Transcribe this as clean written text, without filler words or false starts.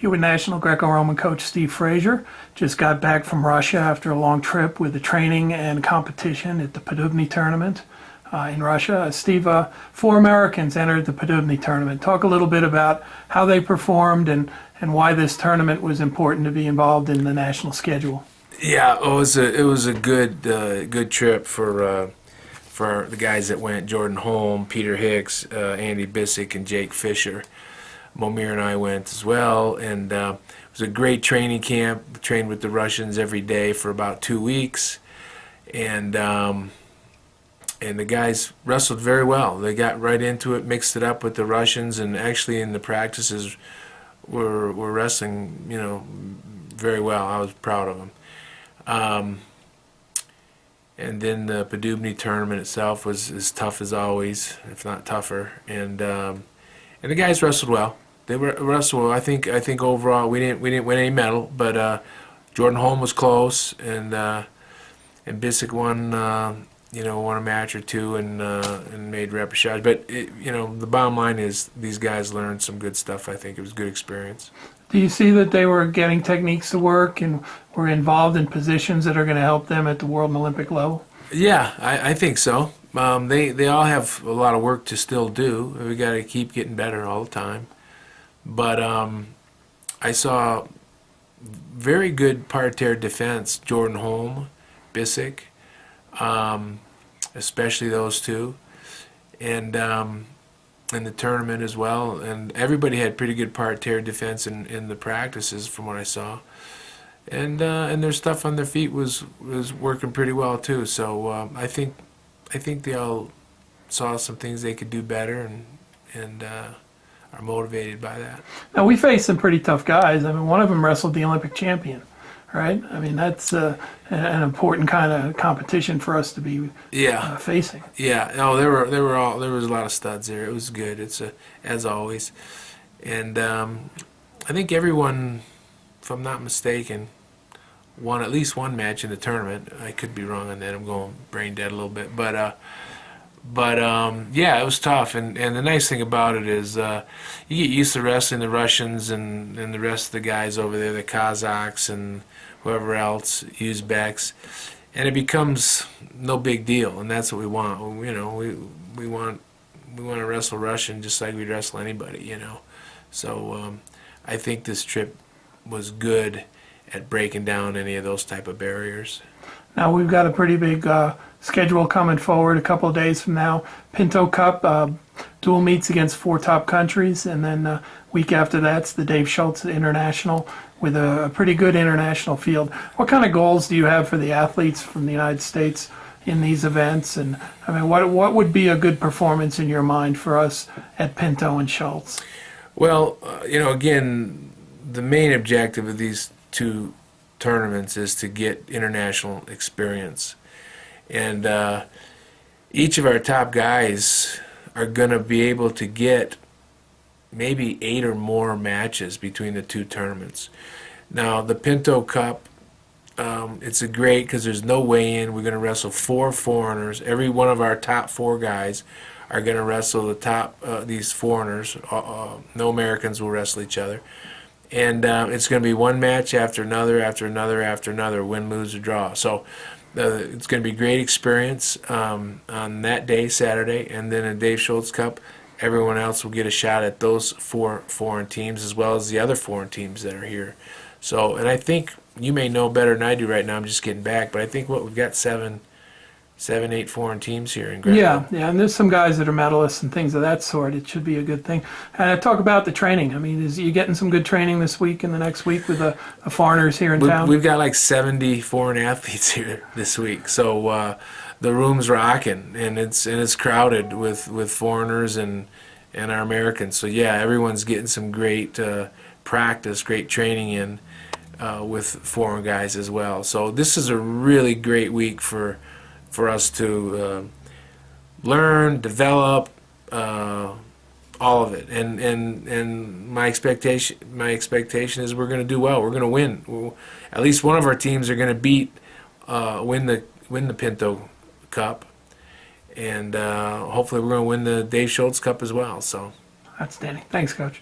Here with National Greco-Roman coach Steve Fraser. Just got back from Russia after a long trip with the training and competition at the Podubbny tournament in Russia. Steve, 4 Americans entered the Podubbny tournament. Talk a little bit about how they performed and why this tournament was important to be involved in the national schedule. Yeah, it was a good trip for the guys that went: Jordan Holm, Peter Hicks, Andy Bissick, and Jake Fisher. Momir and I went as well, and it was a great training camp. We trained with the Russians every day for about 2 weeks, and the guys wrestled very well. They got right into it, mixed it up with the Russians, and actually in the practices were wrestling, very well. I was proud of them. And then the Podubbny tournament itself was as tough as always, if not tougher. And the guys wrestled well. They wrestled well. I think overall we didn't win any medal, but Jordan Holm was close, and Bissick won a match or two and made repechage. But the bottom line is these guys learned some good stuff. I think it was a good experience. Do you see that they were getting techniques to work and were involved in positions that are going to help them at the world and Olympic level? Yeah, I think so. They all have a lot of work to still do. We got to keep getting better all the time. But I saw very good parterre defense. Jordan Holm, Bissick, especially those two, and in the tournament as well. And everybody had pretty good parterre defense in the practices, from what I saw. And their stuff on their feet was working pretty well too. So I think they all saw some things they could do better, and are motivated by that. Now, we faced some pretty tough guys. I mean, one of them wrestled the Olympic champion, right? I mean, that's an important kind of competition for us to be facing. Yeah. No, there was a lot of studs there. It was good. It's as always, and I think everyone, if I'm not mistaken, won at least one match in the tournament. I could be wrong on that. I'm going brain dead a little bit, but yeah, it was tough. And the nice thing about it is you get used to wrestling the Russians and the rest of the guys over there, the Kazakhs and whoever else, Uzbeks, and it becomes no big deal. And that's what we want. We want to wrestle Russian just like we'd wrestle anybody. So I think this trip was good at breaking down any of those type of barriers. Now, we've got a pretty big schedule coming forward a couple of days from now. Pinto Cup, dual meets against 4 top countries, and then week after that's the Dave Schultz International with a pretty good international field. What kind of goals do you have for the athletes from the United States in these events? And I mean, what would be a good performance in your mind for us at Pinto and Schultz? Well, again, the main objective of these 2 tournaments is to get international experience, and each of our top guys are going to be able to get maybe 8 or more matches between the 2 tournaments. Now, the Pinto Cup, it's a great because there's no weigh-in. We're going to wrestle 4 foreigners. Every one of our top 4 guys are going to wrestle the top these foreigners. No Americans will wrestle each other. And it's going to be one match after another, after another, after another, win, lose, or draw. So it's going to be a great experience on that day, Saturday, and then in Dave Schultz Cup, everyone else will get a shot at those 4 foreign teams as well as the other foreign teams that are here. So, and I think you may know better than I do right now. I'm just getting back, but I think we've got 7, 8 foreign teams here in Greco. Yeah, and there's some guys that are medalists and things of that sort. It should be a good thing. And talk about the training. I mean, is you getting some good training this week and the next week with the foreigners here in town? We've got like 70 foreign athletes here this week, so the room's rocking, and it's crowded with foreigners and our Americans. So yeah, everyone's getting some great practice, great training in with foreign guys as well. So this is a really great week for us to learn, develop, all of it, and my expectation is we're going to do well. We're going to win. At least one of our teams are going to win the Pinto Cup, and hopefully we're going to win the Dave Schultz Cup as well. So, outstanding. Thanks, Coach.